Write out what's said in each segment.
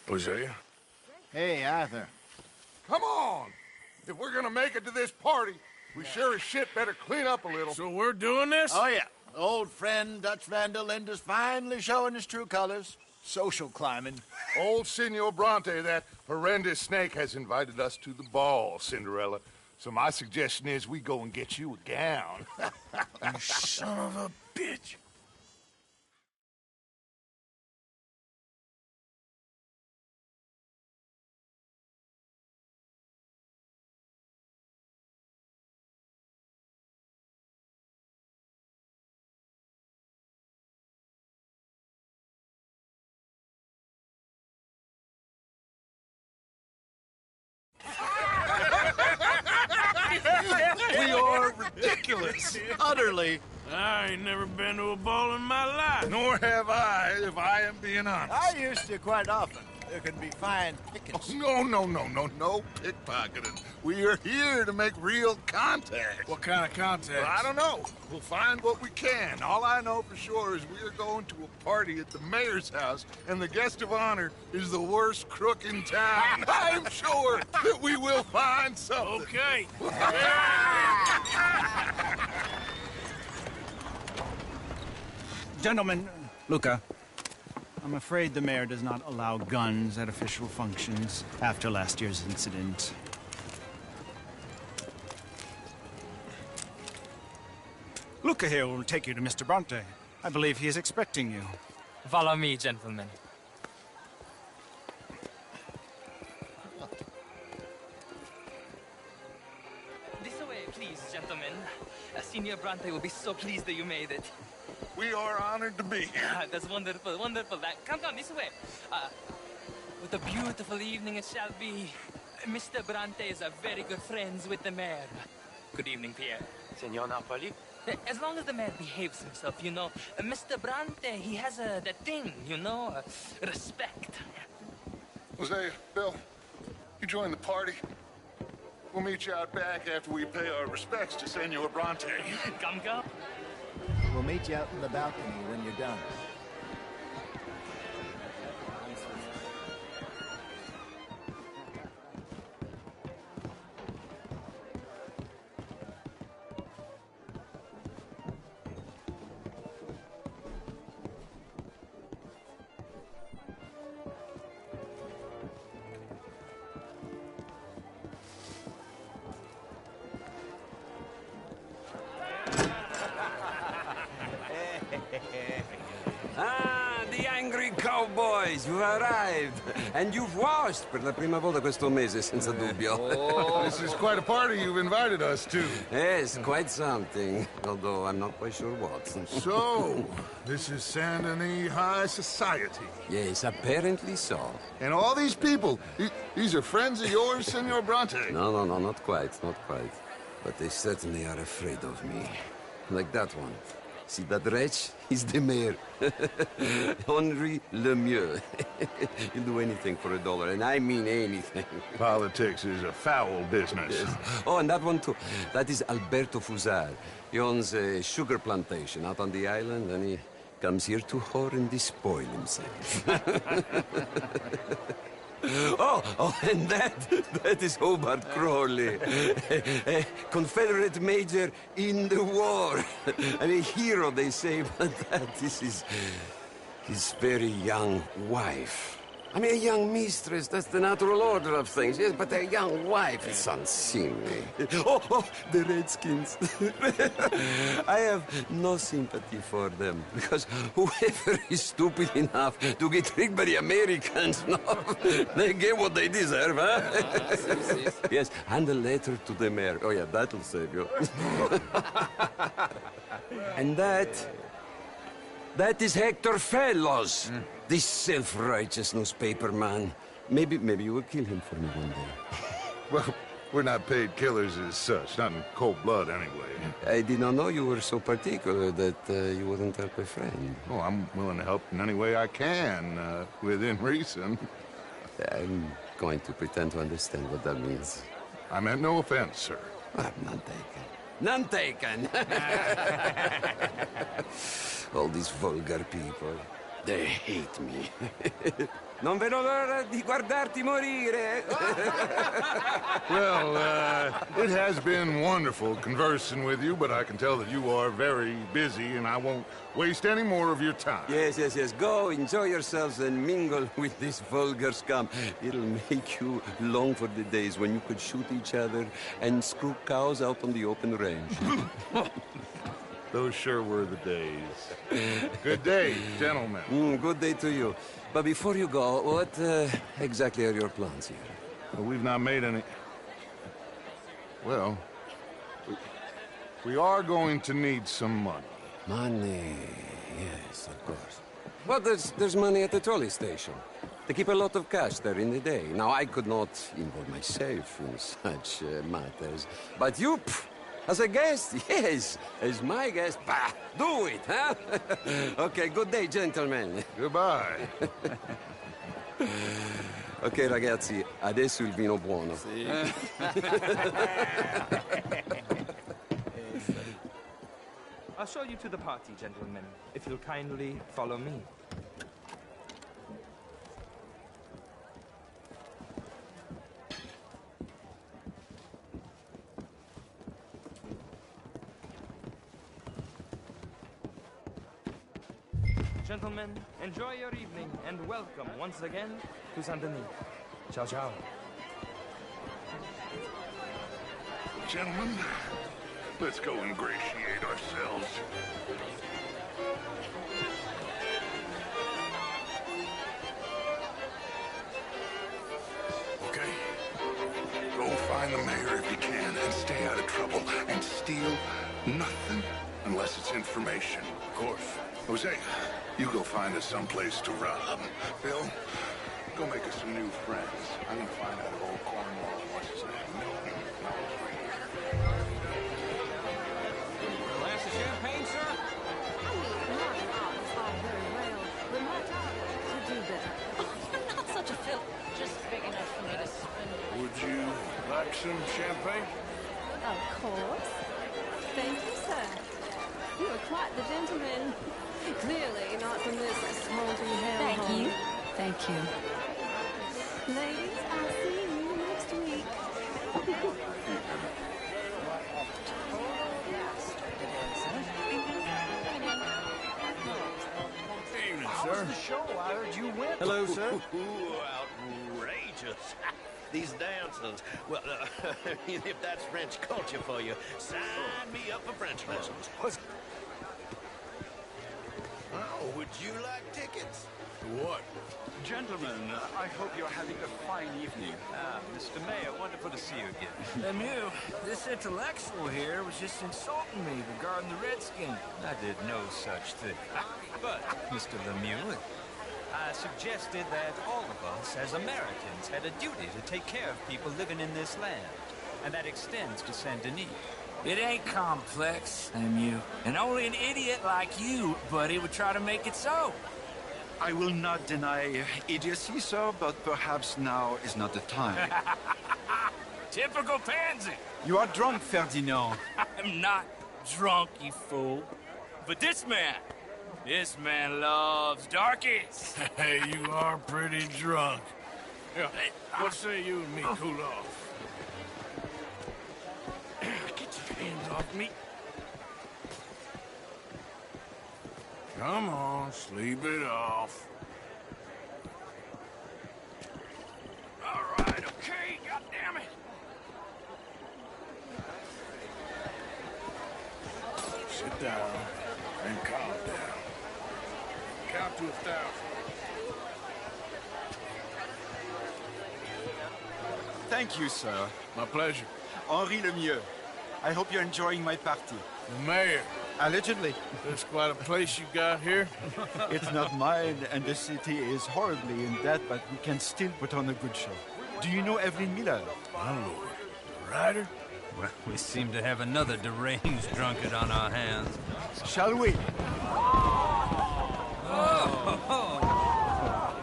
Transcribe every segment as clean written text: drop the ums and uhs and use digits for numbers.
Hosea? Hey, Arthur. Come on! If we're gonna make it to this party, we sure as shit better clean up a little. So we're doing this? Oh, yeah. Old friend Dutch Van der Linde's finally showing his true colors. Social climbing. Old Senor Bronte, that horrendous snake, has invited us to the ball, Cinderella. So my suggestion is we go and get you a gown. You son of a bitch. We are ridiculous. Utterly. I ain't never been to a ball in my life. Nor have I, if I am being honest. I used to quite often. There can be fine pickings. No pickpocketing. We are here to make real contact. What kind of contact? Well, I don't know. We'll find what we can. All I know for sure is we are going to a party at the mayor's house, and the guest of honor is the worst crook in town. I'm sure that we will find something. Okay. Gentlemen, Luca, I'm afraid the mayor does not allow guns at official functions after last year's incident. Luca here will take you to Mr. Bronte. I believe he is expecting you. Follow me, gentlemen. This way, please, gentlemen. Senior Bronte will be so pleased that you made it. We are honored to be here. That's wonderful, wonderful. Come, this way. What a beautiful evening it shall be. Mr. Bronte is very good friends with the mayor. Good evening, Pierre. Senor Napoli? As long as the mayor behaves himself, you know. Mr. Bronte, he has that thing, you know, respect. Jose, Bill, you join the party. We'll meet you out back after we pay our respects to Senor Bronte. Come. We'll meet you out in the balcony when you're done. The angry cowboys, you arrived. And you've washed per la prima volta questo mese, senza dubbio. This is quite a party you've invited us to. Yes, quite something. Although I'm not quite sure what. So, this is Saint Denis High Society. Yes, apparently so. And all these people, these are friends of yours, Senor Bronte? No, not quite. But they certainly are afraid of me. Like that one. See that wretch? He's the mayor. Henri Lemieux. He'll do anything for $1, and I mean anything. Politics is a foul business. Yes. Oh, and that one too. That is Alberto Fusar. He owns a sugar plantation out on the island, and he comes here to whore and despoil himself. Oh, and that is Hobart Crawley, a Confederate major in the war. And a hero, they say, but that is his very young wife. I mean, a young mistress, that's the natural order of things, yes, but a young wife is unseemly. Oh, the Redskins. I have no sympathy for them, because whoever is stupid enough to get tricked by the Americans, no, they get what they deserve, huh? Yes, and a letter to the mayor. Oh, yeah, that'll save you. And that is Hector Fellows. This self-righteous newspaper man. Maybe you will kill him for me one day. Well, we're not paid killers as such, not in cold blood anyway. I did not know you were so particular that you wouldn't help a friend. Oh, I'm willing to help in any way I can, within reason. I'm going to pretend to understand what that means. I meant no offense, sir. None taken. None taken! All these vulgar people. They hate me. Non vedo l'ora di guardarti morire. Well, it has been wonderful conversing with you, but I can tell that you are very busy, and I won't waste any more of your time. Yes, yes, yes. Go, enjoy yourselves and mingle with this vulgar scum. It'll make you long for the days when you could shoot each other and screw cows out on the open range. Those sure were the days. Good day, gentlemen. Good day to you. But before you go, what exactly are your plans here? Well, we've not made any... Well, we are going to need some money. Money, yes, of course. Well, there's money at the trolley station. They keep a lot of cash there in the day. Now, I could not involve myself in such matters. But you, as a guest, yes, as my guest, bah, do it, huh? Okay, good day, gentlemen. Goodbye. Ok, ragazzi, adesso il vino buono. I'll show you to the party, gentlemen, if you'll kindly follow me. Gentlemen, enjoy your evening and welcome once again to Saint Denis. Ciao, ciao. Gentlemen, let's go ingratiate ourselves. Okay. Go find the mayor if you can and stay out of trouble and steal nothing unless it's information. Of course. Jose, you go find us someplace to rob. Bill, go make us some new friends. I'm gonna find out if old Cornwall, what's his name, Milton, knows we're here. Glass of champagne, sir? I mean, not art is all very well, but my daughter could do better. Oh, you're not such a filth. Just big enough for me to spend. Would you like some champagne? Of course. Thank you, sir. You are quite the gentleman. Clearly not from this smoldering hellhole. Thank you. Thank you. Ladies, I'll see you next week. Evening, sir. The show, I heard you went. Hello, sir. Outrageous. These dances. Well, if that's French culture for you, sign me up for French lessons. Oh, would you like tickets? What? Gentlemen, I hope you're having a fine evening. Mr. Mayor, wonderful to see you again. Lemieux, this intellectual here was just insulting me regarding the Redskins. I did no such thing. But, Mr. Lemieux, I suggested that all of us as Americans had a duty to take care of people living in this land. And that extends to Saint Denis. It ain't complex, Lemieux. And only an idiot like you, buddy, would try to make it so. I will not deny idiocy, sir, but perhaps now is not the time. Typical pansy. You are drunk, Ferdinand. I'm not drunk, you fool. But this man loves darkies. Hey, you are pretty drunk. Yeah, what say you and me cool off? Get your hands off me. Come on, sleep it off. All right, okay, goddammit. Sit down and calm down. Count to 1,000. Thank you, sir. My pleasure. Henri Lemieux. I hope you're enjoying my party. The mayor. Allegedly. That's quite a place you got here. It's not mine, and the city is horribly in debt, but we can still put on a good show. Do you know Evelyn Miller? My lord. The writer? Well, we seem to have another deranged drunkard on our hands. Shall we? Oh,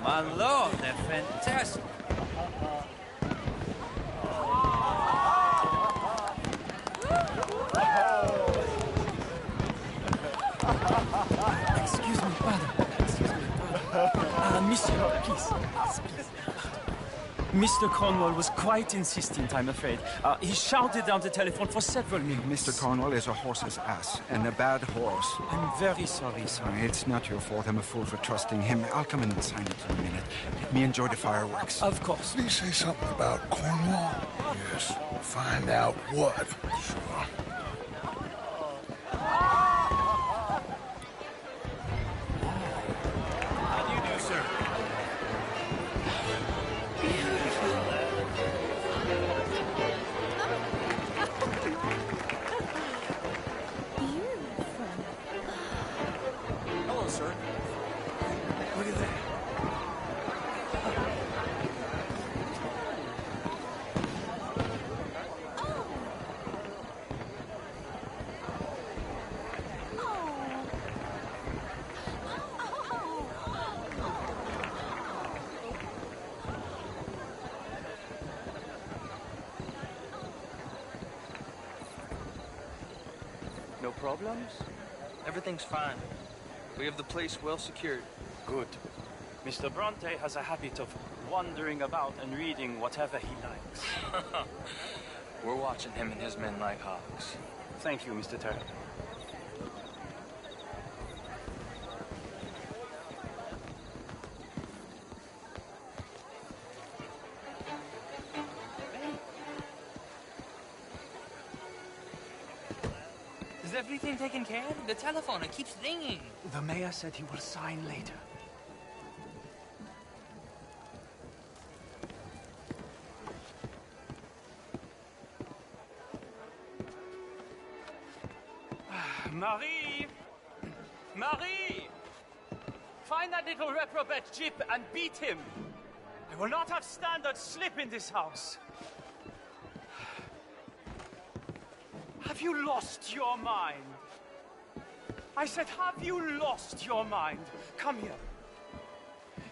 my lord, they're fantastic. Excuse me, father. Excuse me, father. Monsieur, please. Mr. Cornwall was quite insistent, I'm afraid. He shouted down the telephone for several minutes. Mr. Cornwall is a horse's ass, and a bad horse. I'm very sorry, sir. It's not your fault. I'm a fool for trusting him. I'll come in and sign it in a minute. Let me enjoy the fireworks. Of course. Did he say something about Cornwall? Yes. Find out what. Sure. How do you do, sir? Hello, sir. Look at that. No problems? Everything's fine. We have the place well secured. Good. Mr. Bronte has a habit of wandering about and reading whatever he likes. We're watching him and his men like hawks. Thank you, Mr. Turner. Is everything taken care of? The telephone, it keeps ringing. The mayor said he will sign later. Marie! Marie! Find that little reprobate Jip and beat him. I will not have standard slip in this house. Have you lost your mind? I said, have you lost your mind? Come here.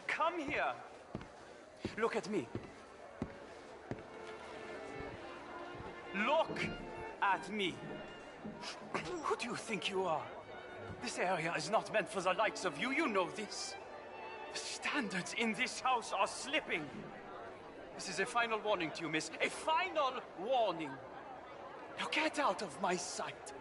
Come here. Look at me. Look at me. Who do you think you are? This area is not meant for the likes of you. You know this. The standards in this house are slipping. This is a final warning to you, miss. A final warning. Now get out of my sight.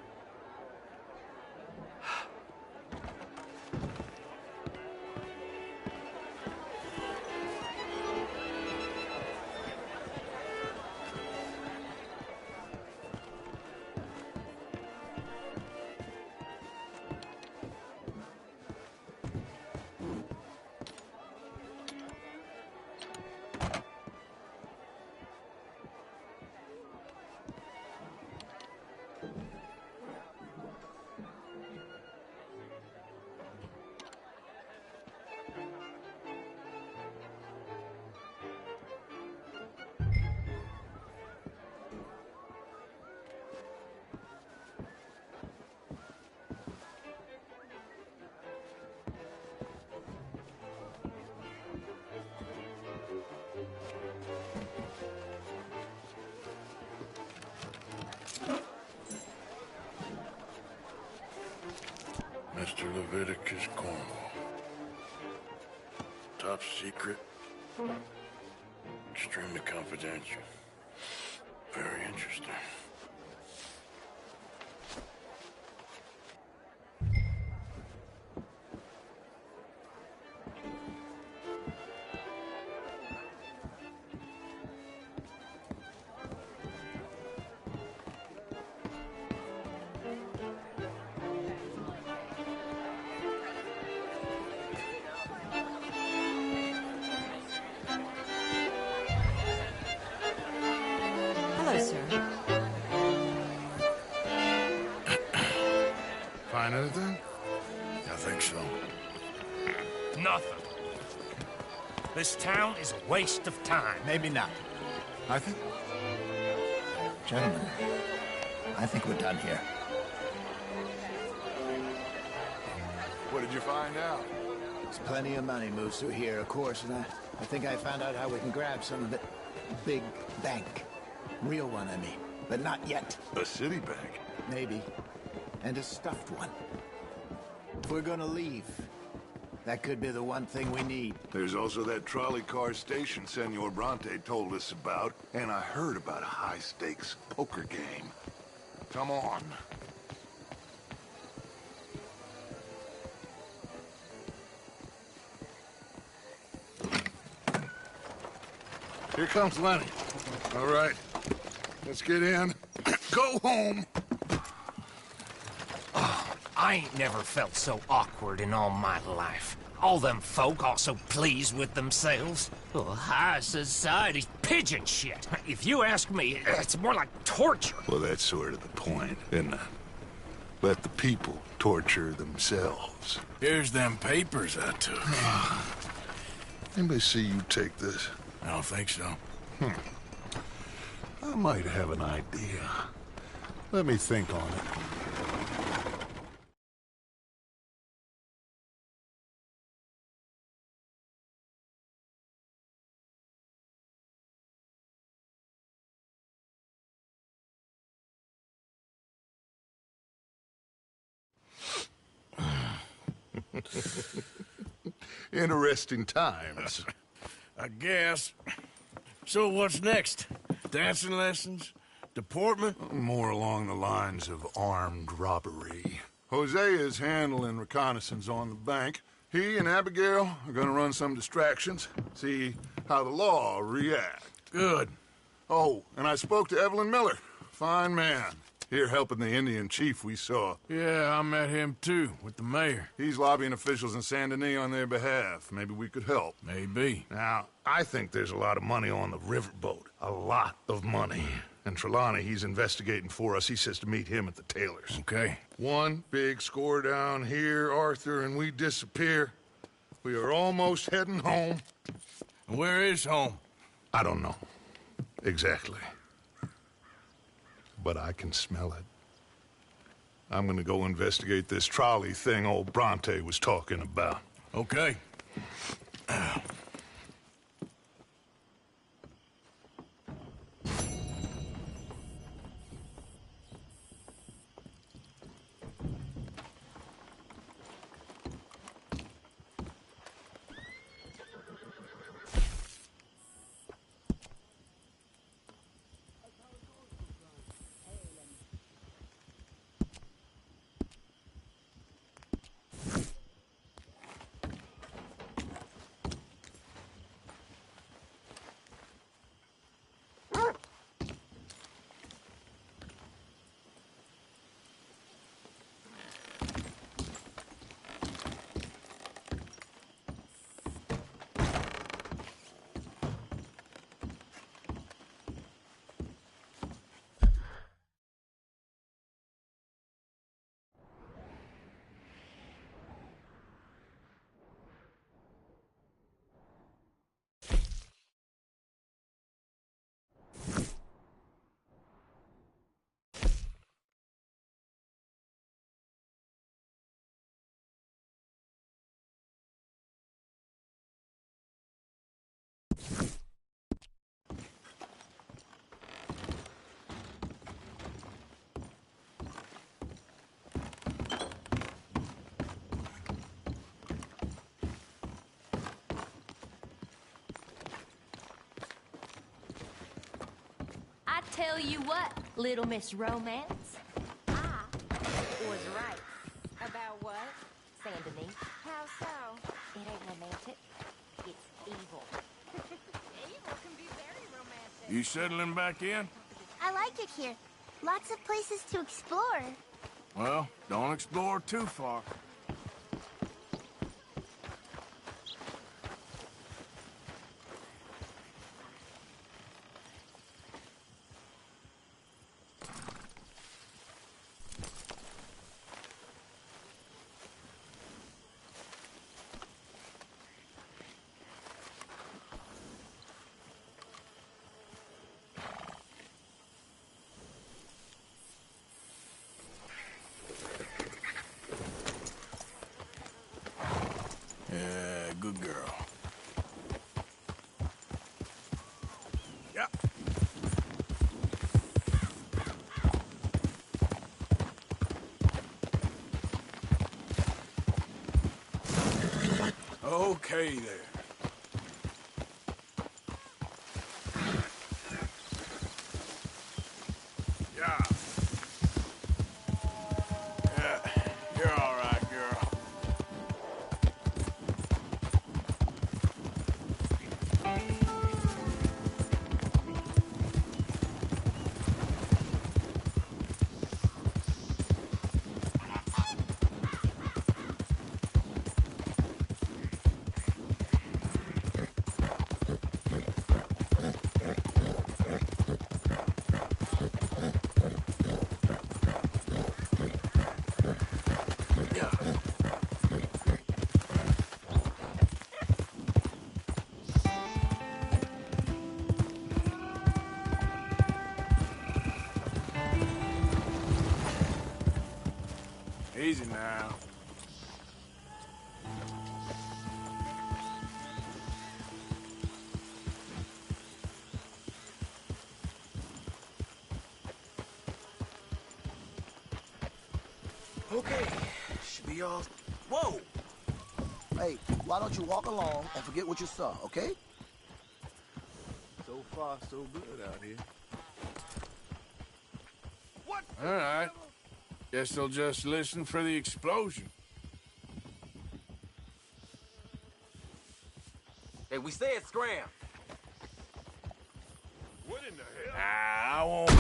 Mr. Leviticus Cornwall. Top secret. Extremely confidential. Very interesting. Hello, sir. Find anything? I think so. Nothing. This town is a waste of time. Maybe not. I think... Gentlemen, I think we're done here. What did you find out? There's plenty of money moves through here, of course, and I think I found out how we can grab some of it. Big bank. Real one, I mean. But not yet. A city bank? Maybe. And a stuffed one. If we're gonna leave, That could be the one thing we need. There's also that trolley car station Senor Bronte told us about, and I heard about a high-stakes poker game. Come on. Here comes Lenny. All right, let's get in. Go home. I ain't never felt so awkward in all my life. All them folk all so pleased with themselves. Oh, high society's pigeon shit. If you ask me, it's more like torture. Well, that's sort of the point, isn't it? Let the people torture themselves. Here's them papers I took. Anybody see you take this? I don't think so. I might have an idea. Let me think on it. Interesting times. I guess. So what's next? Dancing lessons? Deportment? More along the lines of armed robbery. Hosea is handling reconnaissance on the bank. He and Abigail are gonna run some distractions, see how the law reacts. Good. Oh, and I spoke to Evelyn Miller. Fine man. Here helping the Indian chief we saw. Yeah, I met him too, with the mayor. He's lobbying officials in Saint Denis on their behalf. Maybe we could help. Maybe. Now, I think there's a lot of money on the riverboat. A lot of money. And Trelawney, he's investigating for us. He says to meet him at the Taylor's. Okay. One big score down here, Arthur, and we disappear. We are almost heading home. Where is home? I don't know. Exactly. But I can smell it. I'm gonna go investigate this trolley thing old Bronte was talking about. Okay. I tell you what, Little Miss Romance, I was right. About what? Saint Denis. How so? It ain't romantic. It's evil. Evil can be very romantic. You settling back in? I like it here. Lots of places to explore. Well, don't explore too far. Yeah, good girl. Yeah. Okay, there. Yeah, you're all right, girl. Easy now. Okay, should be all... Whoa! Hey, why don't you walk along and forget what you saw, okay? So far, so good out here. What? All right. Guess they'll just listen for the explosion. Hey, we said scram. What in the hell? I won't.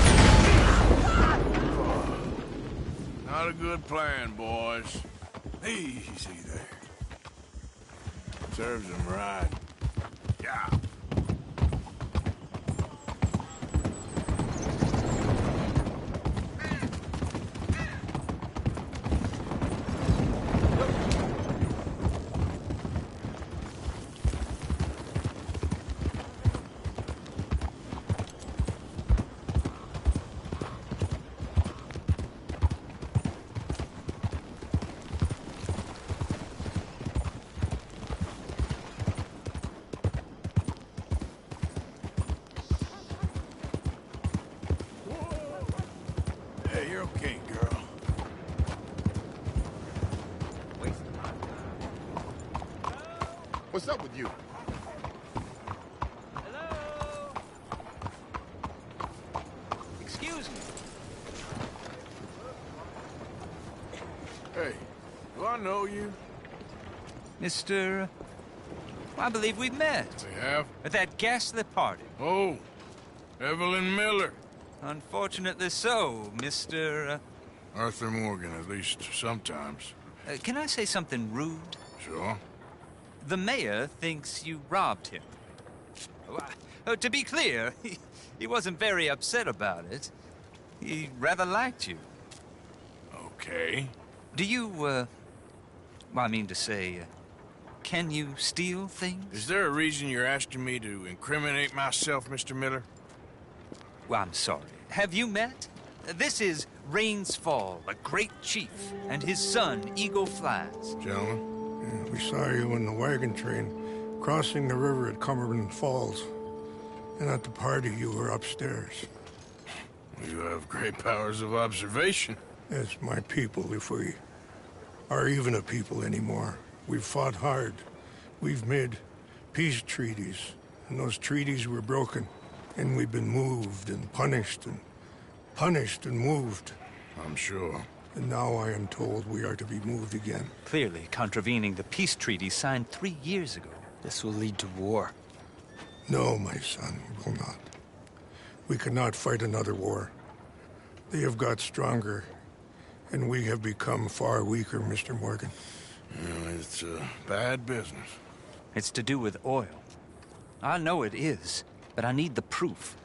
Not a good plan, boys. Easy there. Serves them right. Yeah. Hey, you're okay, girl. What's up with you? Hello? Excuse me. Hey, do I know you? Mr. I believe we met. We have? At that ghastly party. Oh, Evelyn Miller. Unfortunately so, Mr. Arthur Morgan, at least sometimes. Can I say something rude? Sure. The mayor thinks you robbed him. To be clear, he wasn't very upset about it. He rather liked you. Okay. Do you, well, I mean to say, can you steal things? Is there a reason you're asking me to incriminate myself, Mr. Miller? Well, I'm sorry. Have you met? This is Rains Fall, a great chief, and his son, Eagle Flies. Gentlemen? Yeah, we saw you in the wagon train, crossing the river at Cumberland Falls. And at the party, you were upstairs. You have great powers of observation. It's my people, if we are even a people anymore. We've fought hard. We've made peace treaties, and those treaties were broken. And we've been moved and punished and moved. I'm sure. And now I am told we are to be moved again. Clearly contravening the peace treaty signed 3 years ago. This will lead to war. No, my son, it will not. We cannot fight another war. They have got stronger, and we have become far weaker, Mr. Morgan. Well, it's bad business. It's to do with oil. I know it is, but I need the proof.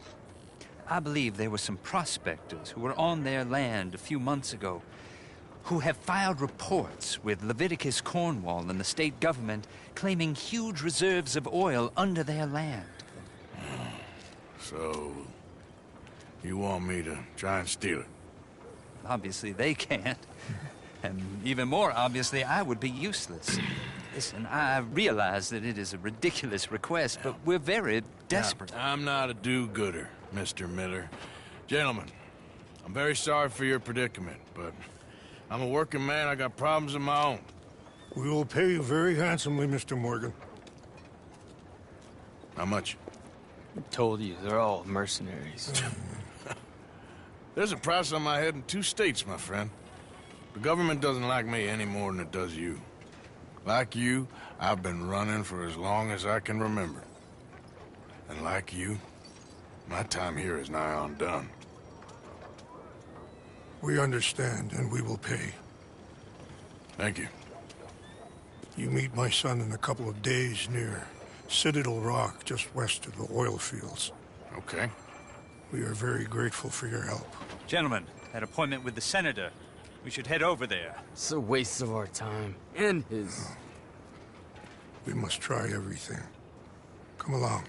I believe there were some prospectors who were on their land a few months ago who have filed reports with Leviticus Cornwall and the state government claiming huge reserves of oil under their land. So, you want me to try and steal it? Obviously they can't. And even more obviously, I would be useless. Listen, I realize that it is a ridiculous request, but we're very desperate. Now, I'm not a do-gooder, Mr. Miller. Gentlemen, I'm very sorry for your predicament, but I'm a working man. I got problems of my own. We will pay you very handsomely, Mr. Morgan. How much? I told you, they're all mercenaries. There's a price on my head in 2 states, my friend. The government doesn't like me any more than it does you. Like you, I've been running for as long as I can remember. And like you, my time here is nigh on done. We understand, and we will pay. Thank you. You meet my son in a couple of days near Citadel Rock, just west of the oil fields. Okay. We are very grateful for your help. Gentlemen, that appointment with the Senator. We should head over there. It's a waste of our time. And his. We must try everything. Come along.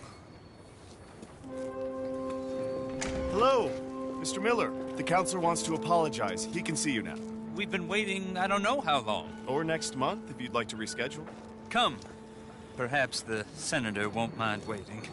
Hello, Mr. Miller. The counselor wants to apologize. He can see you now. We've been waiting I don't know how long. Or next month, if you'd like to reschedule. Come. Perhaps the Senator won't mind waiting.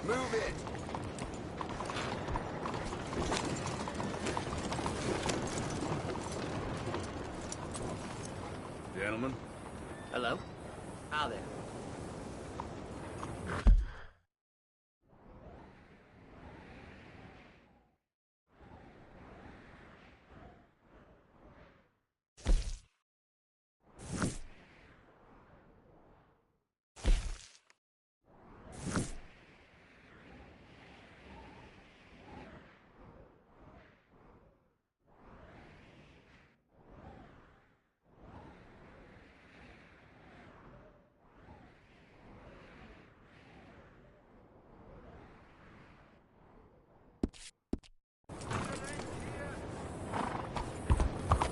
Move it! Gentlemen. Hello? How there?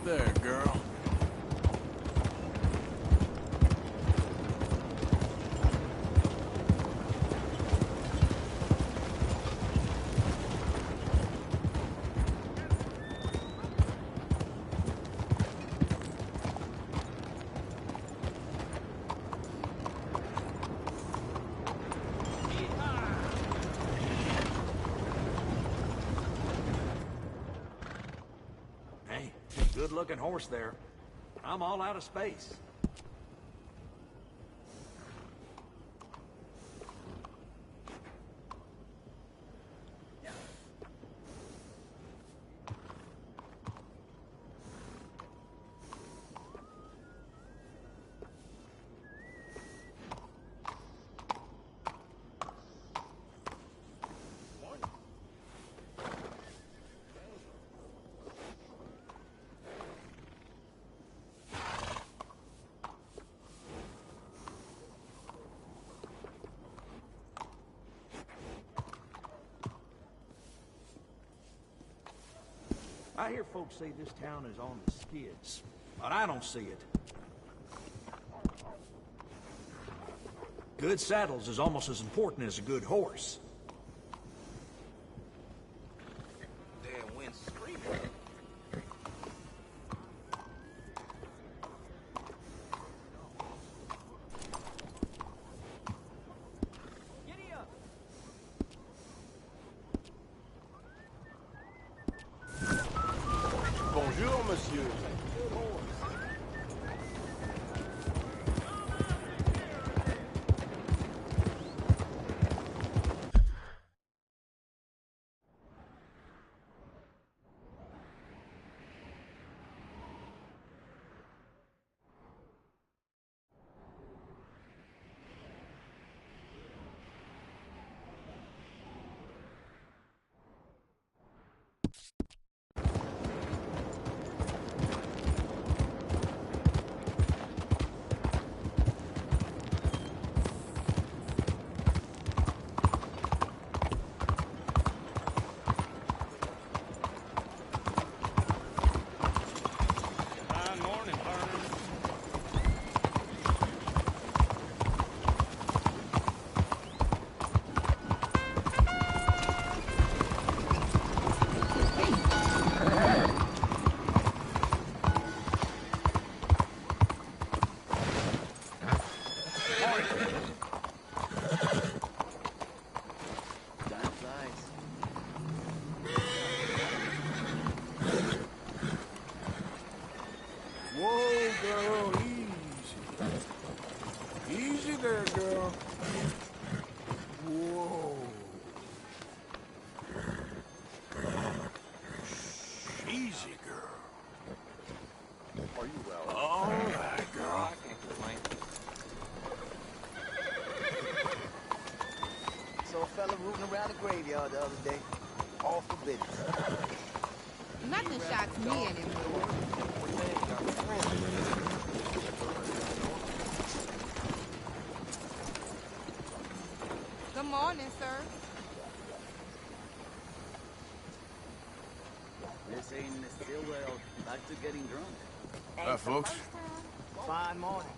There, girl. Good-looking horse there. I'm all out of space. I hear folks say this town is on the skids, but I don't see it. Good saddles is almost as important as a good horse. Damn wind screaming. Bonjour, monsieur. Whoa, girl, easy. Easy there, girl. Whoa. Easy, girl. Are you well? All right, girl. I can't complain. Saw a fella rooting around the graveyard the other day. All for business. Nothing shocks me anymore. Good morning, sir. This ain't the Stillwell. Back to getting drunk. Hi, folks. Fine morning.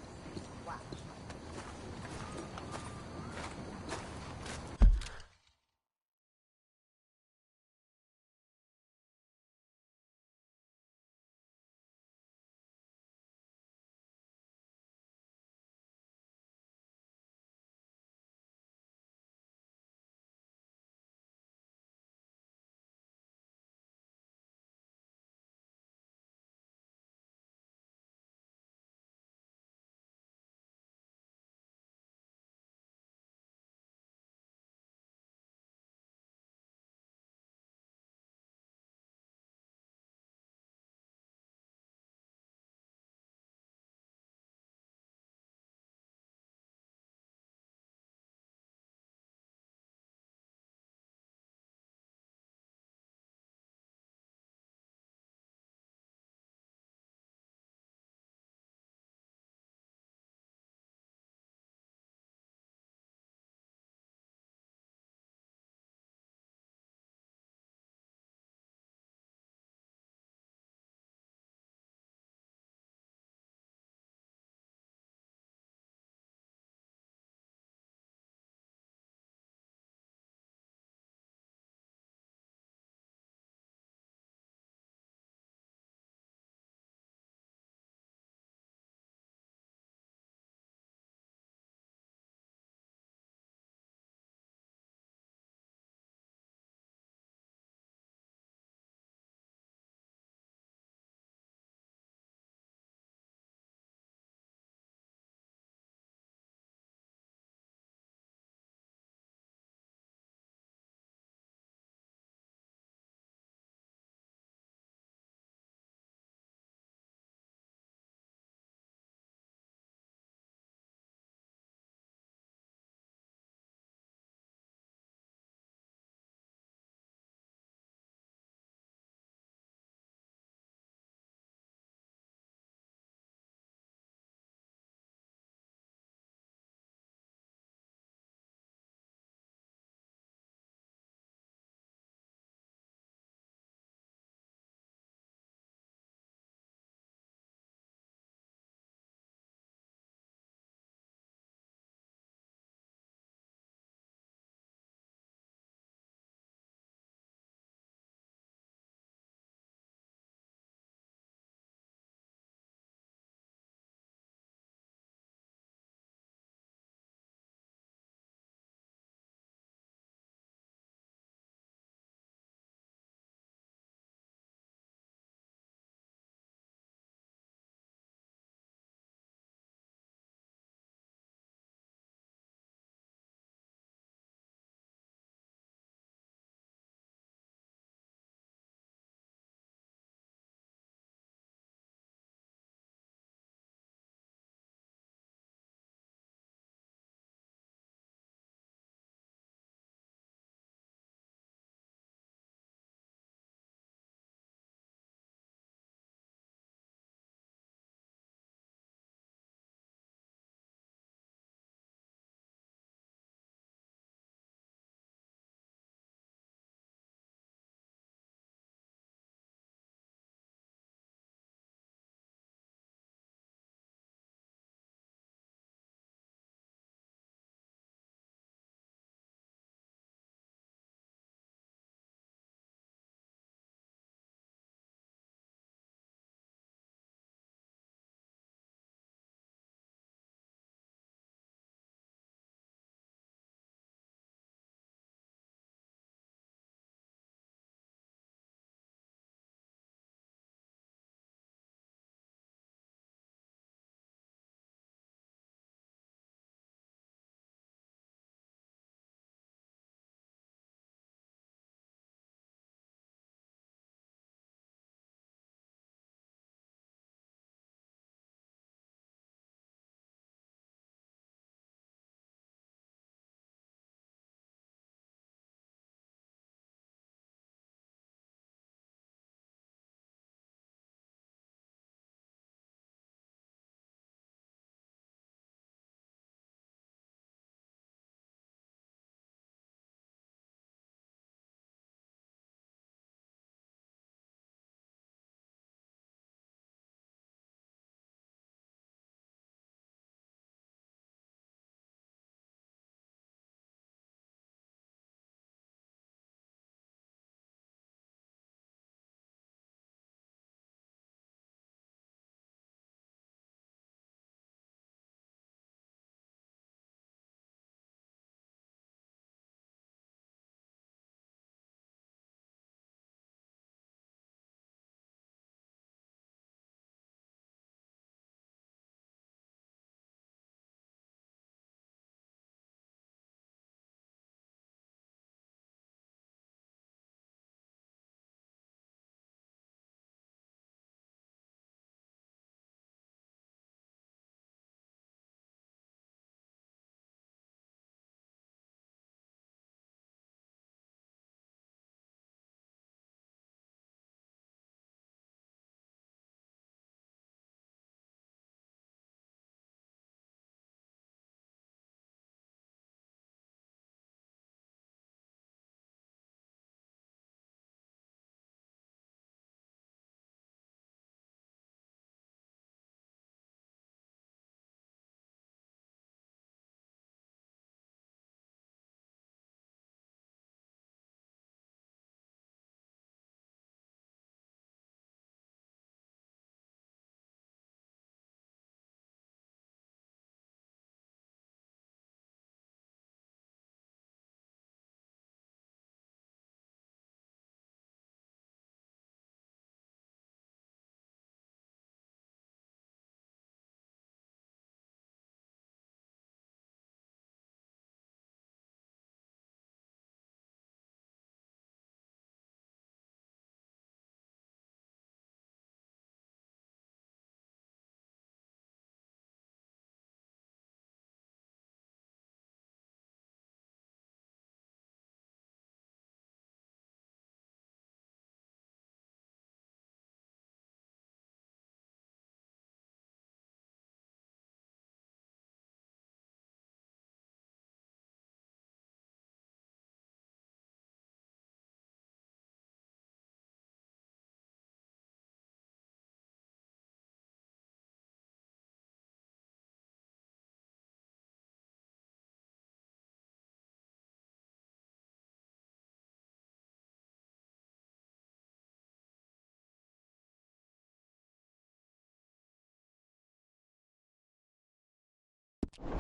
Well,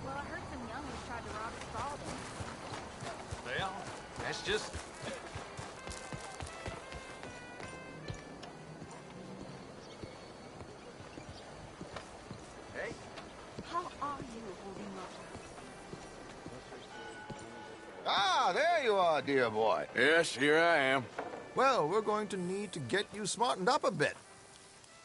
I heard some younglings tried to rob his father. Well, that's just... Hey. How are you holding up? Ah, there you are, dear boy. Yes, here I am. Well, we're going to need to get you smartened up a bit.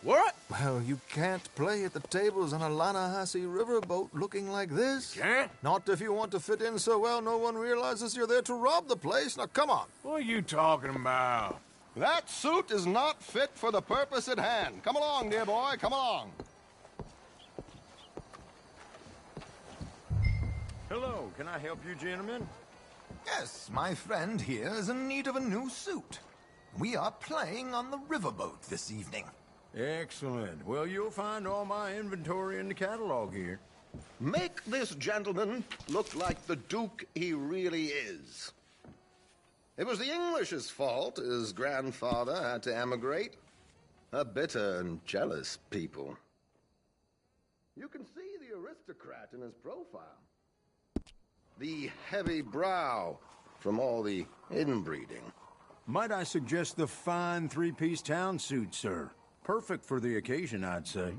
What? Well, you can't play at the tables on a Lannahechee riverboat looking like this. Can't? Not if you want to fit in so well no one realizes you're there to rob the place. Now, come on. What are you talking about? That suit is not fit for the purpose at hand. Come along, dear boy, come along. Hello, can I help you gentlemen? Yes, my friend here is in need of a new suit. We are playing on the riverboat this evening. Excellent. Well, you'll find all my inventory in the catalog here. Make this gentleman look like the Duke he really is. It was the English's fault his grandfather had to emigrate. A bitter and jealous people. You can see the aristocrat in his profile. The heavy brow from all the inbreeding. Might I suggest the fine three-piece town suit, sir? Perfect for the occasion, I'd say.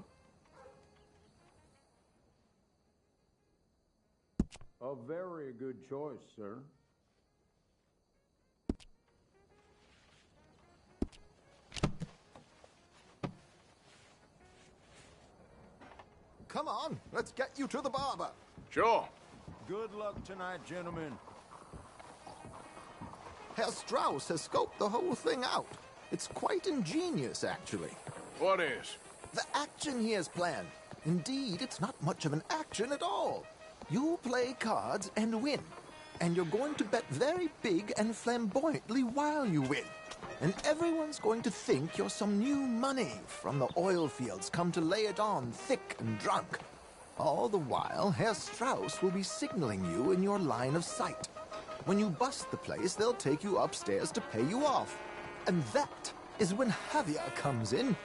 A very good choice, sir. Come on, let's get you to the barber. Sure. Good luck tonight, gentlemen. Herr Strauss has scoped the whole thing out. It's quite ingenious, actually. What is? The action he has planned. Indeed, it's not much of an action at all. You play cards and win. And you're going to bet very big and flamboyantly while you win. And everyone's going to think you're some new money from the oil fields come to lay it on thick and drunk. All the while, Herr Strauss will be signaling you in your line of sight. When you bust the place, they'll take you upstairs to pay you off. And that is when Javier comes in,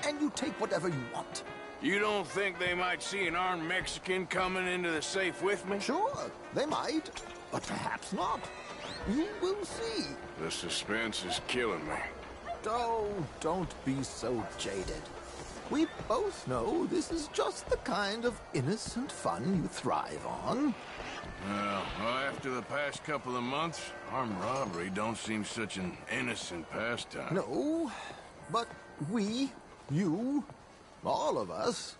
and you take whatever you want. You don't think they might see an armed Mexican coming into the safe with me? Sure, they might, but perhaps not. You will see. The suspense is killing me. Oh, don't be so jaded. We both know this is just the kind of innocent fun you thrive on. Well, after the past couple of months, armed robbery don't seem such an innocent pastime. No, but we, you, all of us,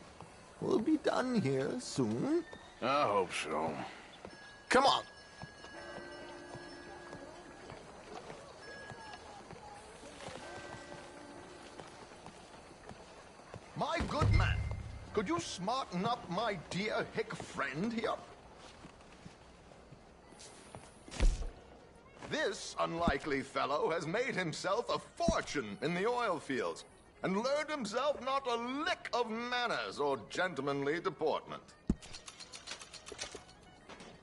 will be done here soon. I hope so. Come on. My good man, could you smarten up my dear hick friend here? This unlikely fellow has made himself a fortune in the oil fields and learned himself not a lick of manners or gentlemanly deportment.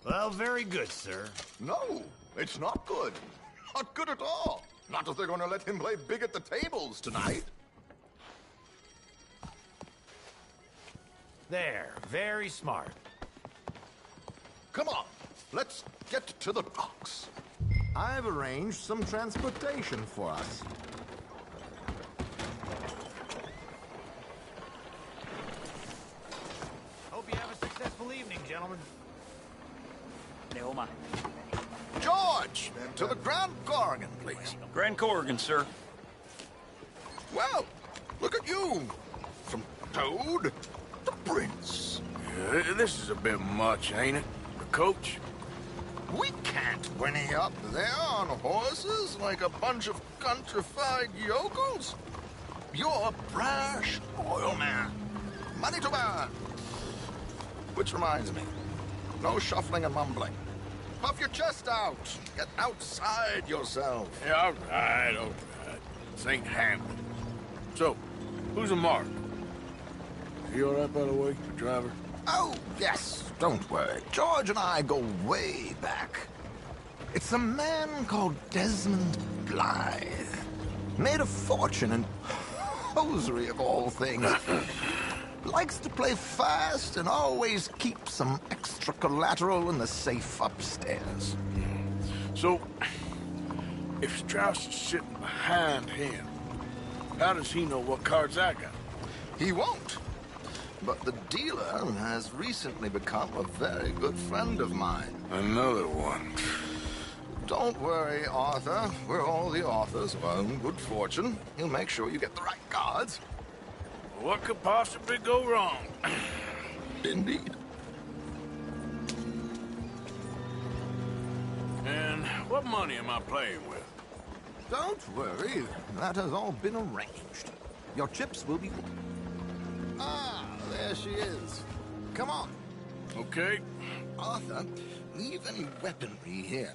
Well, very good, sir. No, it's not good. Not good at all. Not if they're going to let him play big at the tables tonight. There, very smart. Come on, let's get to the docks. I've arranged some transportation for us. Hope you have a successful evening, gentlemen. Neoma. George, to the Grand Corrigan, please. Grand Corrigan, sir. Well, look at you. From Toad to Prince. Yeah, this is a bit much, ain't it? The coach? We can't whinny up there on horses like a bunch of countrified yokels. You're a brash oil man. Money to burn. Which reminds me, no shuffling and mumbling. Puff your chest out. Get outside yourself. Yeah, all right. This ain't Hamlet. So, who's a mark? You all right, by the way, driver? Oh, yes. Don't worry. George and I go way back. It's a man called Desmond Blythe. Made a fortune in hosiery of all things. Likes to play fast and always keeps some extra collateral in the safe upstairs. So, if Strauss is sitting behind him, how does he know what cards I got? He won't. But the dealer has recently become a very good friend of mine. Another one. Don't worry, Arthur. We're all the authors of our own good fortune. He'll make sure you get the right cards. What could possibly go wrong? Indeed. And what money am I playing with? Don't worry. That has all been arranged. Your chips will be... Ah, there she is. Come on. Okay. Arthur, leave any weaponry here.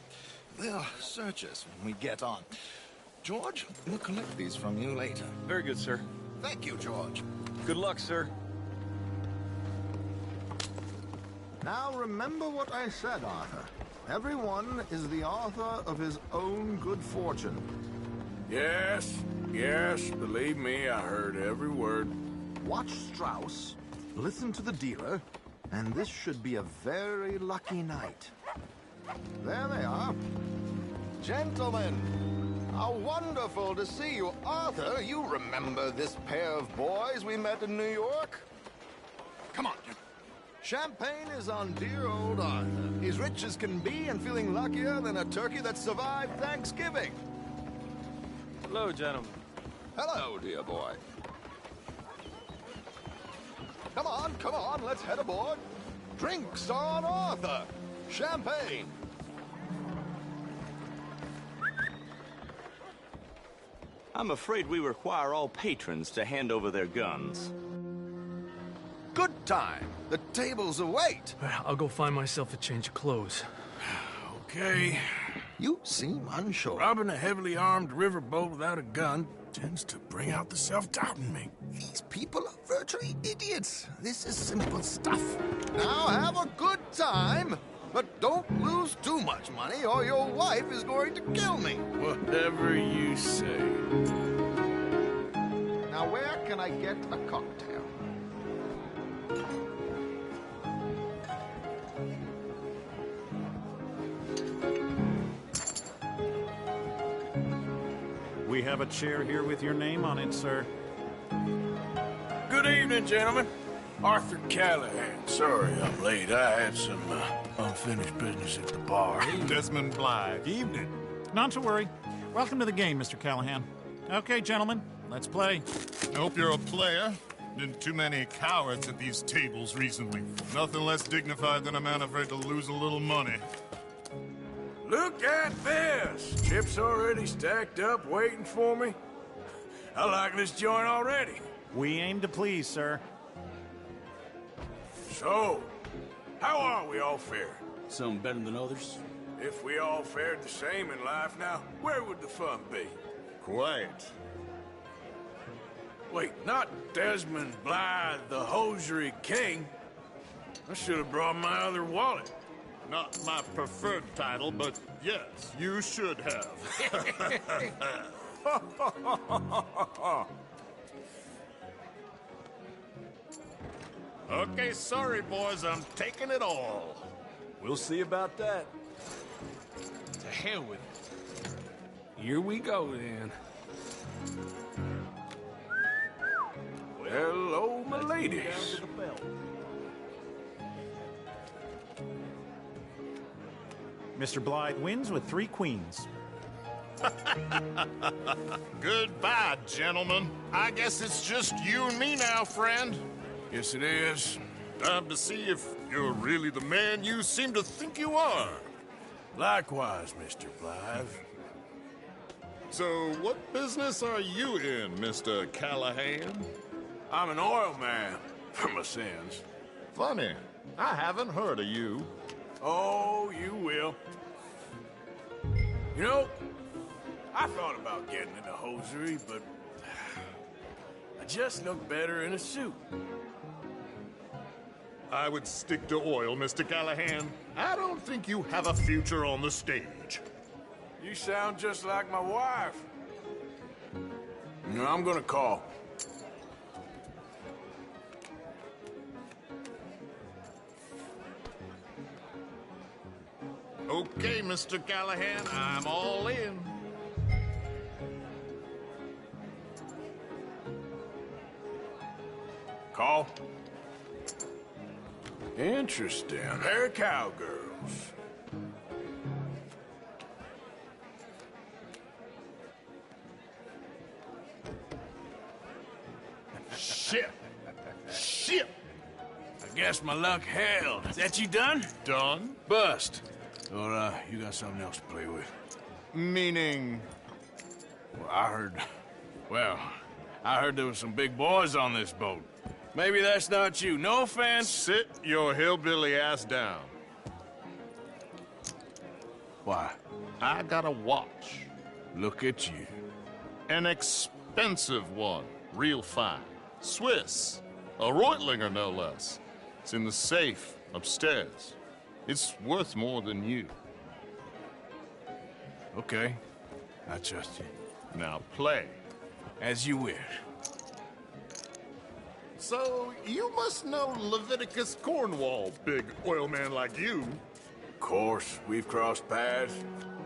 They'll search us when we get on. George, we'll collect these from you later. Very good, sir. Thank you, George. Good luck, sir. Now remember what I said, Arthur. Everyone is the author of his own good fortune. Yes, believe me, I heard every word. Watch Strauss, listen to the dealer, and this should be a very lucky night. There they are. Gentlemen, how wonderful to see you. Arthur, you remember this pair of boys we met in New York? Come on. Champagne is on dear old Arthur. He's rich as can be and feeling luckier than a turkey that survived Thanksgiving. Hello, gentlemen. Hello, dear boy. Come on, let's head aboard. Drinks on Arthur. Champagne. I'm afraid we require all patrons to hand over their guns. Good time. The tables await. I'll go find myself a change of clothes. Okay. You seem unsure. Robbing a heavily armed riverboat without a gun tends to bring out the self-doubt in me. These people are virtually idiots. This is simple stuff. Now have a good time, but don't lose too much money or your wife is going to kill me. Whatever you say. Now where can I get a cocktail? We have a chair here with your name on it, sir. Good evening, gentlemen. Arthur Callahan. Sorry I'm late. I had some unfinished business at the bar. Desmond Blythe. Evening. Not to worry. Welcome to the game, Mr. Callahan. Okay, gentlemen, let's play. I hope you're a player. Been too many cowards at these tables recently. Nothing less dignified than a man afraid to lose a little money. Look at this! Chips already stacked up, waiting for me. I like this joint already. We aim to please, sir. So, how are we all faring? Some better than others. If we all fared the same in life now, where would the fun be? Quiet. Wait, not Desmond Blythe, the hosiery king. I should have brought my other wallet. Not my preferred title, but yes, you should have. Okay, sorry, boys, I'm taking it all. We'll see about that. To hell with it. Here we go, then. Hello, my ladies. Mr. Blythe wins with 3 queens. Goodbye, gentlemen. I guess it's just you and me now, friend. Yes, it is. Time to see if you're really the man you seem to think you are. Likewise, Mr. Blythe. So, what business are you in, Mr. Callahan? I'm an oil man, for my sins. Funny. I haven't heard of you. Oh, you will. You know, I thought about getting into hosiery, but I just look better in a suit. I would stick to oil, Mr. Callahan. I don't think you have a future on the stage. You sound just like my wife. You know, I'm gonna call. Okay, Mr. Callahan, I'm all in. Call. Interesting. They're cowgirls. Shit. Shit. I guess my luck held. Is that you done? Done? Bust. Or, you got something else to play with? Meaning? Well, I heard there was some big boys on this boat. Maybe that's not you. No offense. Sit your hillbilly ass down. Why? I got a watch. Look at you. An expensive one. Real fine. Swiss. A Reutlinger, no less. It's in the safe upstairs. It's worth more than you. Okay. I trust you. Now play. As you wish. So, you must know Leviticus Cornwall, big oil man like you. Of course, we've crossed paths.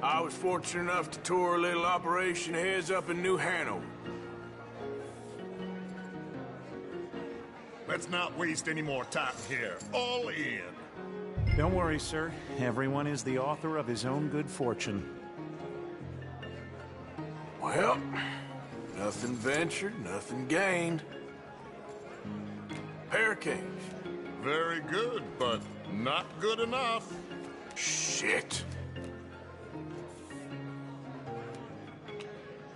I was fortunate enough to tour a little operation heads up in New Hanover. Let's not waste any more time here. All in. Don't worry, sir. Everyone is the author of his own good fortune. Well, nothing ventured, nothing gained. Pair cage. Very good, but not good enough. Shit.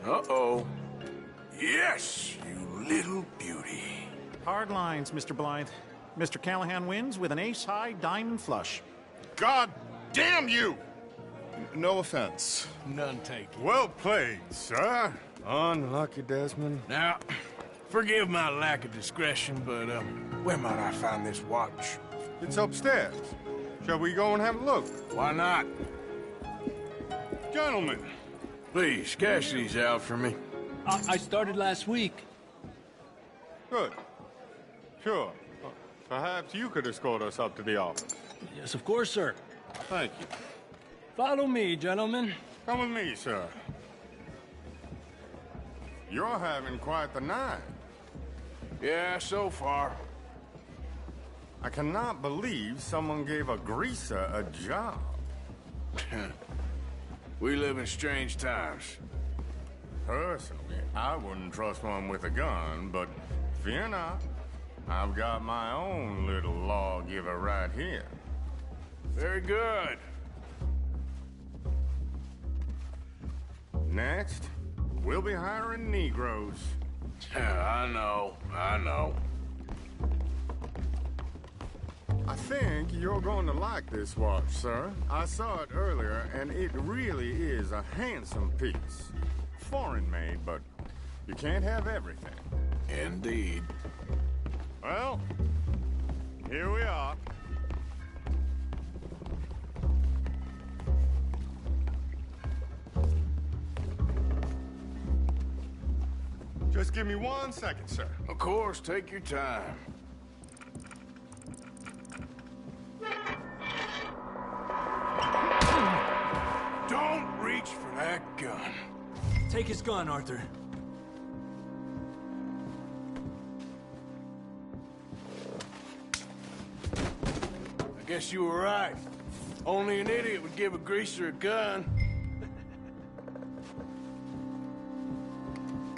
Uh-oh. Yes, you little beauty. Hard lines, Mr. Blythe. Mr. Callahan wins with an ace-high diamond flush. God damn you! No offense. None taken. Well played, sir. Unlucky, Desmond. Now, forgive my lack of discretion, but, where might I find this watch? It's upstairs. Shall we go and have a look? Why not? Gentlemen. Please, cash these out for me. I started last week. Good. Sure. Perhaps you could escort us up to the office. Yes, of course, sir. Thank you. Follow me, gentlemen. Come with me, sir. You're having quite the night. Yeah, so far. I cannot believe someone gave a greaser a job. We live in strange times. Personally, I wouldn't trust one with a gun, but fear not. I've got my own little lawgiver right here. Very good. Next, we'll be hiring Negroes. I know. I think you're going to like this watch, sir. I saw it earlier, and it really is a handsome piece. Foreign made, but you can't have everything. Indeed. Well, here we are. Just give me 1 second, sir. Of course, take your time. Don't reach for that gun. Take his gun, Arthur. I guess you were right. Only an idiot would give a greaser a gun.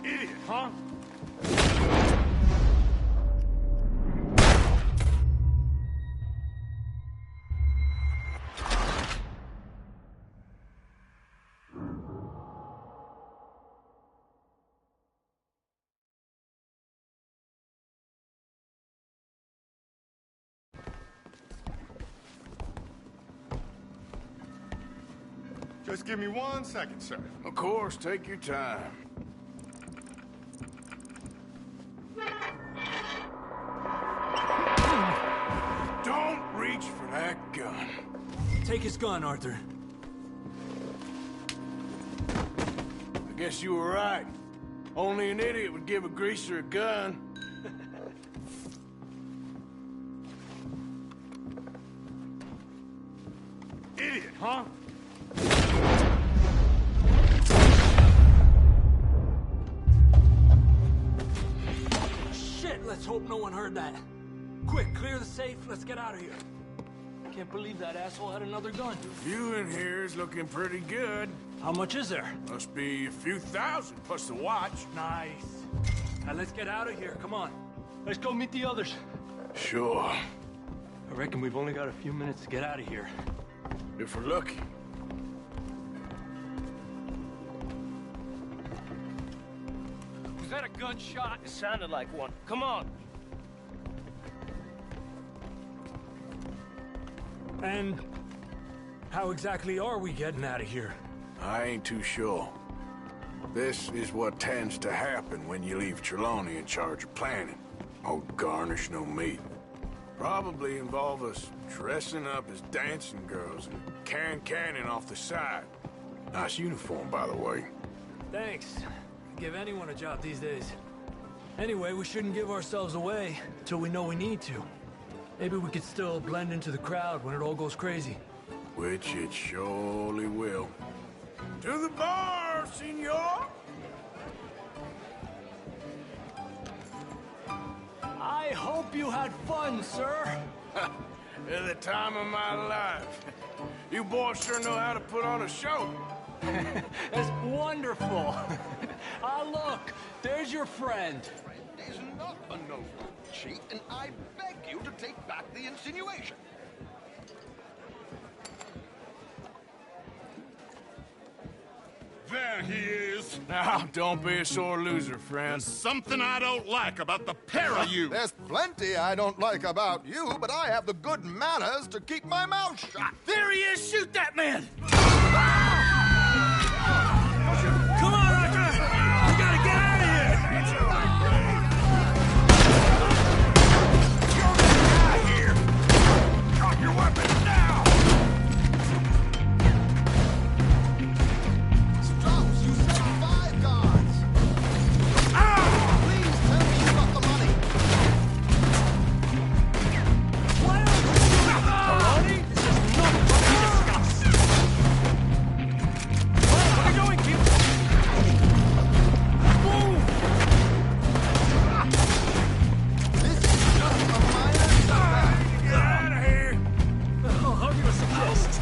Idiot, huh? Just give me 1 second, sir. Of course, take your time. Don't reach for that gun. Take his gun, Arthur. I guess you were right. Only an idiot would give a greaser a gun. Idiot, huh? Hope no one heard that. Quick, clear the safe. Let's get out of here. Can't believe that asshole had another gun. You in here's looking pretty good. How much is there? Must be a few thousand, plus the watch. Nice. Now let's get out of here. Come on. Let's go meet the others. Sure. I reckon we've only got a few minutes to get out of here. If we're lucky. Was that a gunshot? It sounded like one. Come on. And how exactly are we getting out of here? I ain't too sure. This is what tends to happen when you leave Trelawney in charge of planning. Oh, garnish no meat. Probably involve us dressing up as dancing girls and carrying cannon off the side. Nice uniform, by the way. Thanks. Give anyone a job these days. Anyway, we shouldn't give ourselves away until we know we need to. Maybe we could still blend into the crowd when it all goes crazy. Which it surely will. To the bar, senor! I hope you had fun, sir. At the time of my life. You boys sure know how to put on a show. That's wonderful. Ah, look, there's your friend. Is not a no cheat, and I beg you to take back the insinuation. There he is. Now, don't be a sore loser, friend. There's something I don't like about the pair of you. There's plenty I don't like about you, but I have the good manners to keep my mouth shut. There he is! Shoot that man! Come on, Arthur! We gotta get out of here! Get out of here! Drop your weapons now! Strauss, you said 5 guards. Please tell me you got the money. What? Aroni? This is not what we discussed! Where are we going, people? Move! This is just a minor setback. Get out of here! How do you suggest?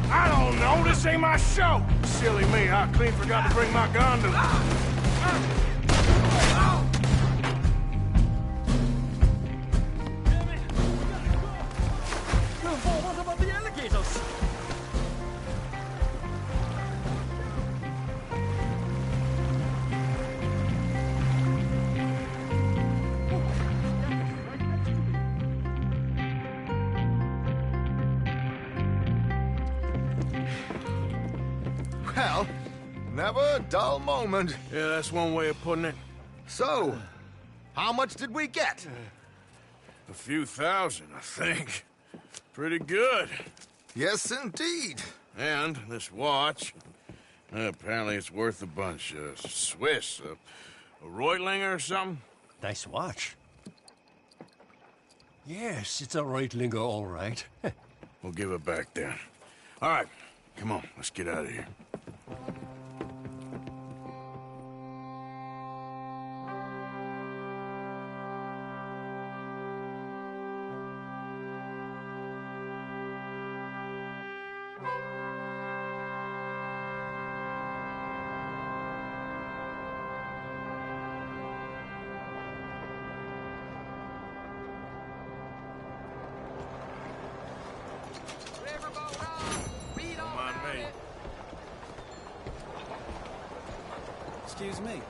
I don't know. This ain't my show. Silly me. I clean forgot to bring my gondola. Damn it! We gotta go! What about the alligators? Well, never a dull moment. Yeah, that's one way of putting it. So, how much did we get? A few thousand, I think. Pretty good. Yes, indeed. And this watch, apparently it's worth a bunch. Swiss, a Reutlinger or something? Nice watch. Yes, it's a Reutlinger, all right. We'll give it back then. All right, come on, let's get out of here. Come on, mate. Excuse me.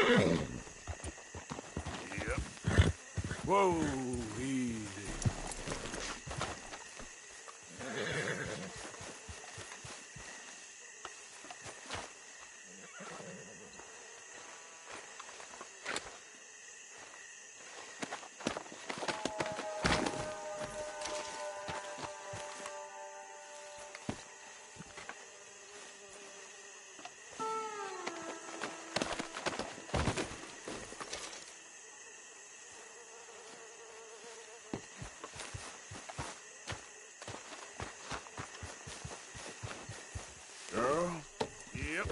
Yep. Whoa, easy. Girl? Yep.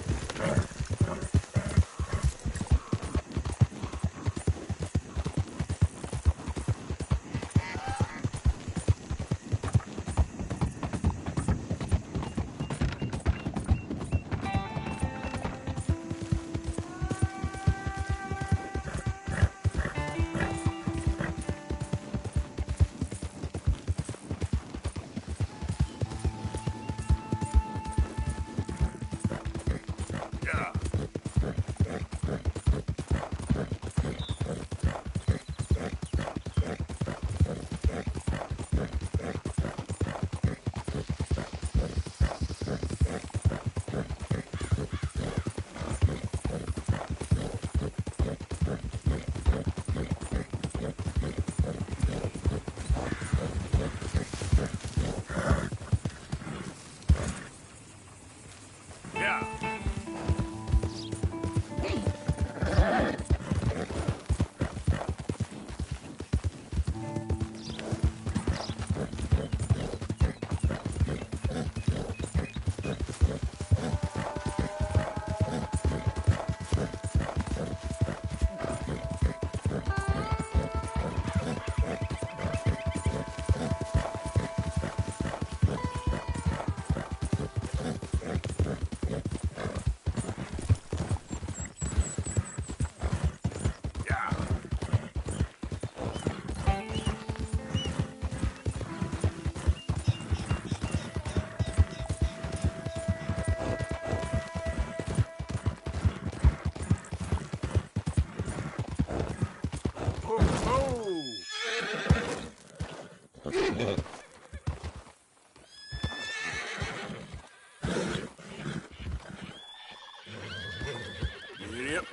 Yep.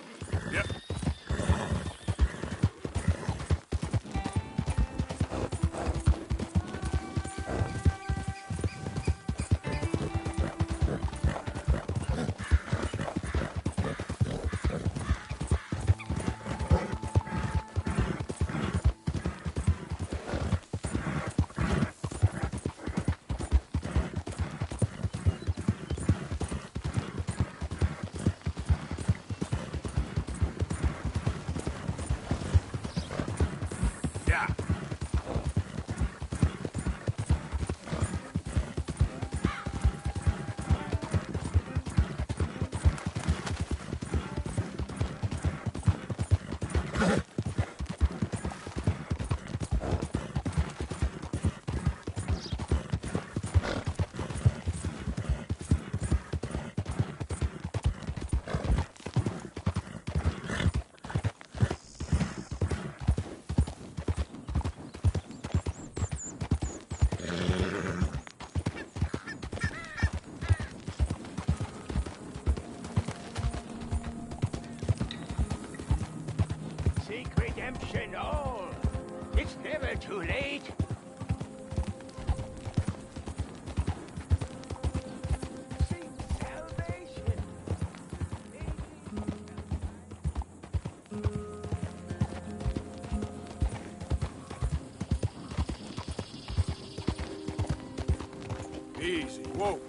Yep. Seek redemption all. It's never too late. Seek salvation. Easy. Whoa.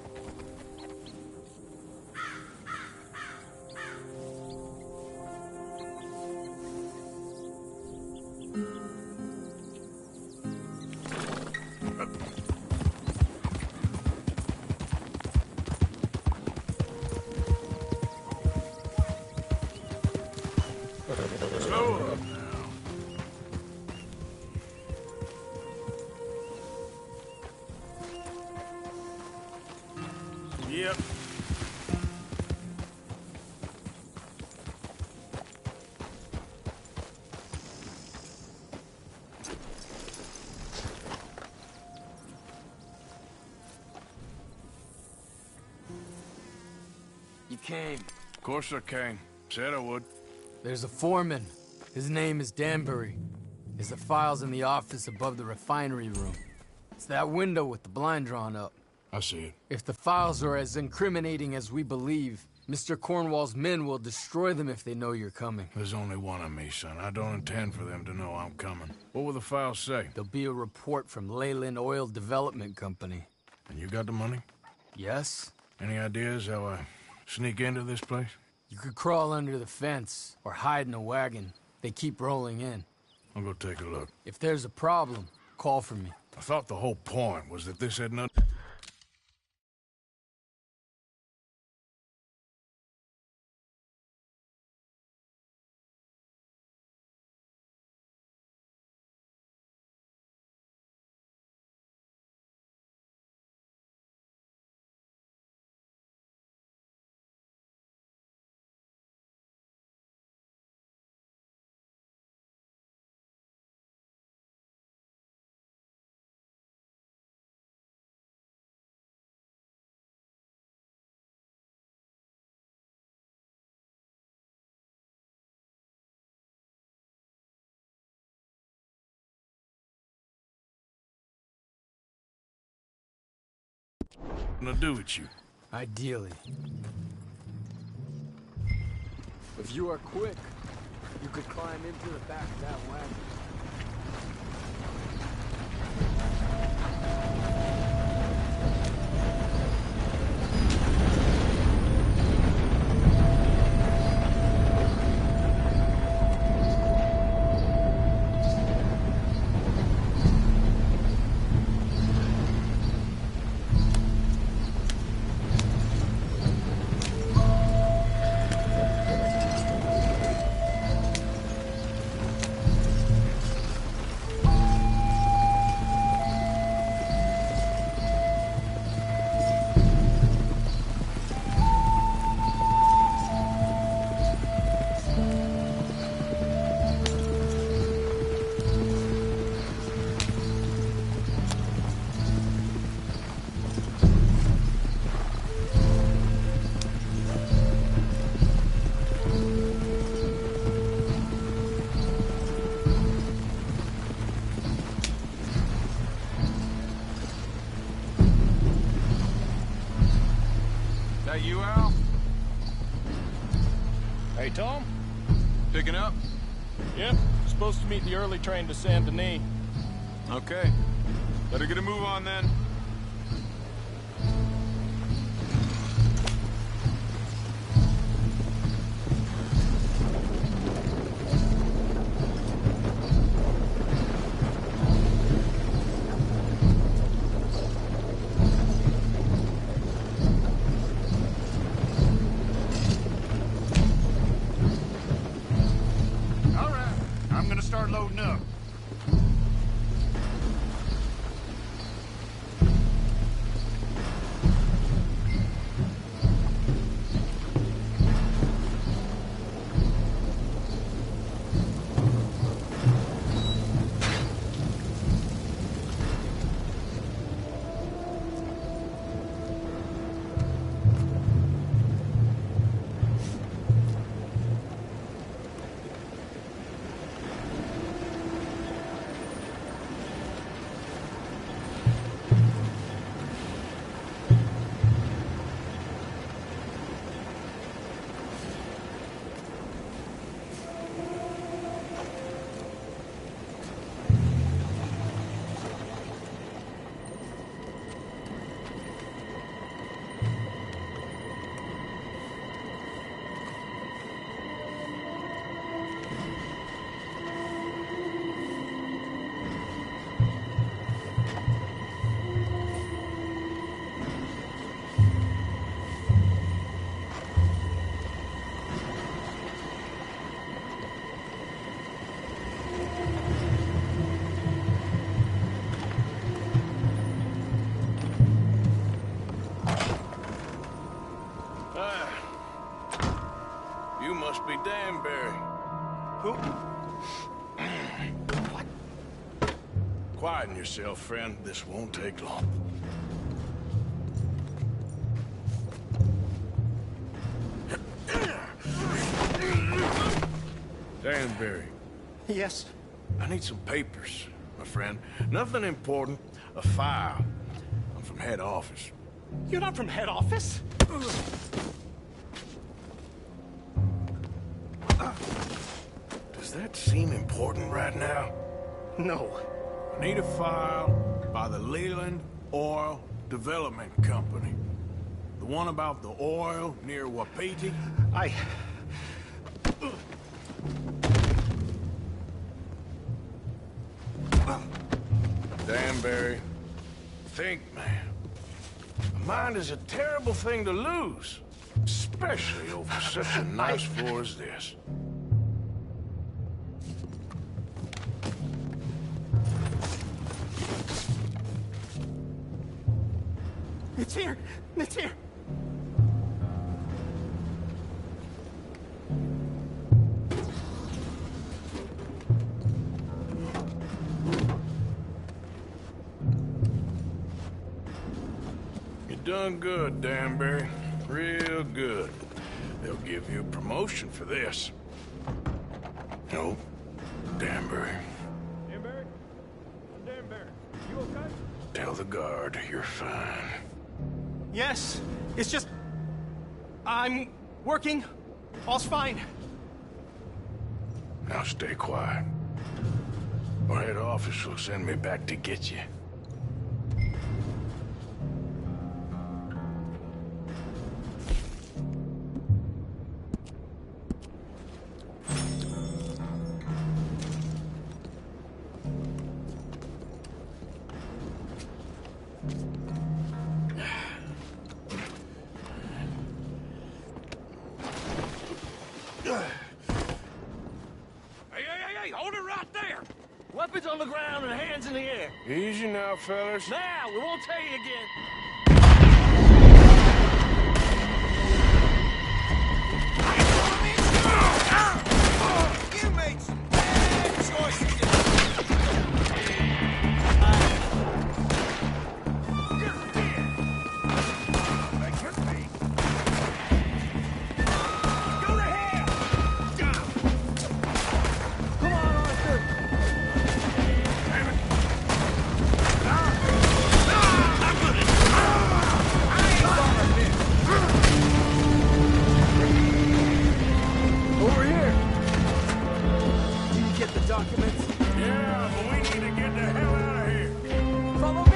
Slow up now. came. Of course I came. Said I would. There's a foreman. His name is Danbury. There's the files in the office above the refinery room. It's that window with the blind drawn up. I see it. If the files are as incriminating as we believe, Mr. Cornwall's men will destroy them if they know you're coming. There's only one of me, son. I don't intend for them to know I'm coming. What will the files say? There'll be a report from Leyland Oil Development Company. And you got the money? Yes. Any ideas how I sneak into this place? You could crawl under the fence or hide in a wagon. They keep rolling in. I'll go take a look. If there's a problem, call for me. I thought the whole point was that this had nothing... to do with you? Ideally. If you are quick, you could climb into the back of that wagon. That you, Al? Hey, Tom? Picking up? Yep. Supposed to meet the early train to Saint Denis. Okay. Better get a move on then. Start loading up. You must be Danbury. Who? What? Quieten yourself, friend. This won't take long. Danbury. Yes? I need some papers, my friend. Nothing important. A file. I'm from head office. You're not from head office? Does that seem important right now? No. I need a file by the Leland Oil Development Company. The one about the oil near Wapiti? Danbury, think, man. A mind is a terrible thing to lose, especially over such a nice floor as this. It's here! It's here! You done good, Danbury. Real good. They'll give you a promotion for this. No, Danbury. Danbury? Danbury, you okay? Tell the guard you're fine. Yes, it's just... I'm working. All's fine. Now stay quiet. Or head office will send me back to get you. Hey, hold it right there! Weapons on the ground and hands in the air. Easy now, fellas. Now, we won't tell you again. You made some bad choices. Over here. Did you get the documents? Yeah, but we need to get the hell out of here. Follow me.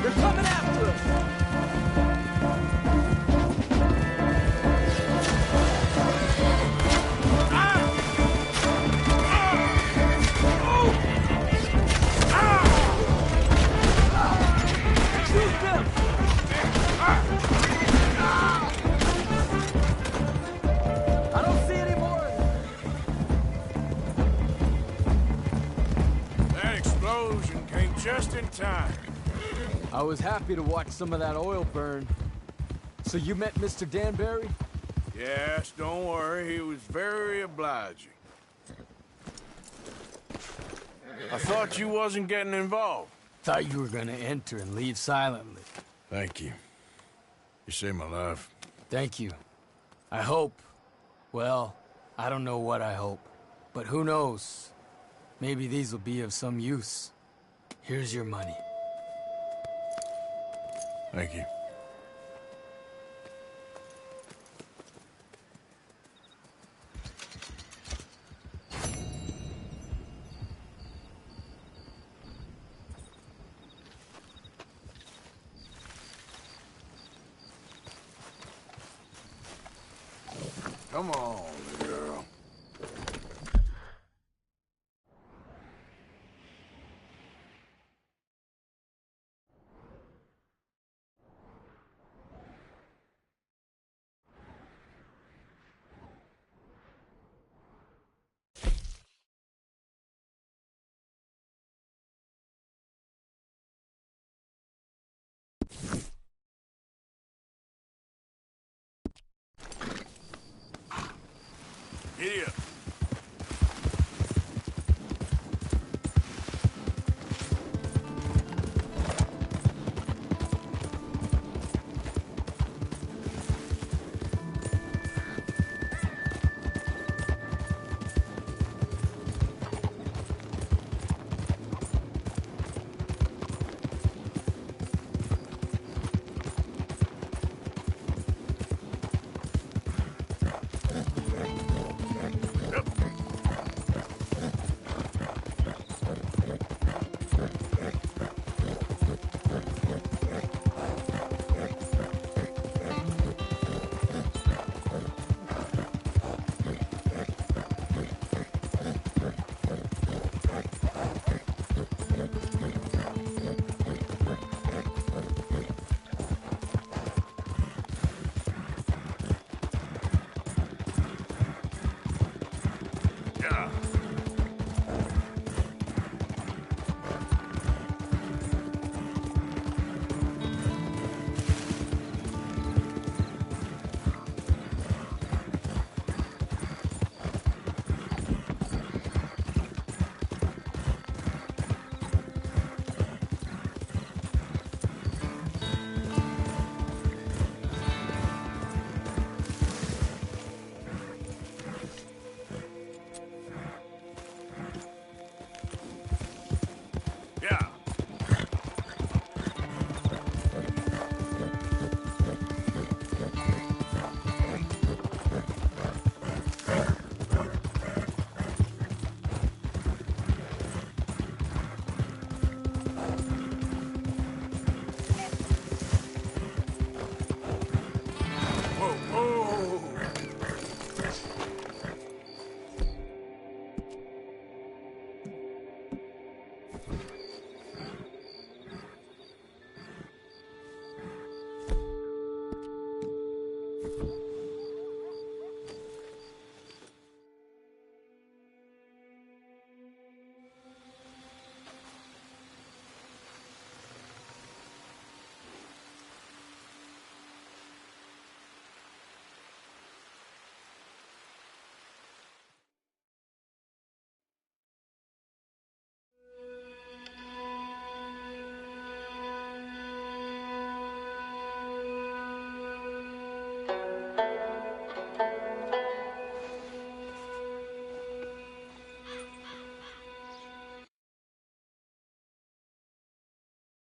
They're coming after us. Shoot them! I don't see any more. That explosion came just in time. I was happy to watch some of that oil burn. So you met Mr. Danbury? Yes, don't worry. He was very obliging. I thought you wasn't getting involved. Thought you were gonna enter and leave silently. Thank you. You saved my life. Thank you. I hope. Well, I don't know what I hope. But who knows? Maybe these will be of some use. Here's your money. Thank you. Come on, girl. Giddy up.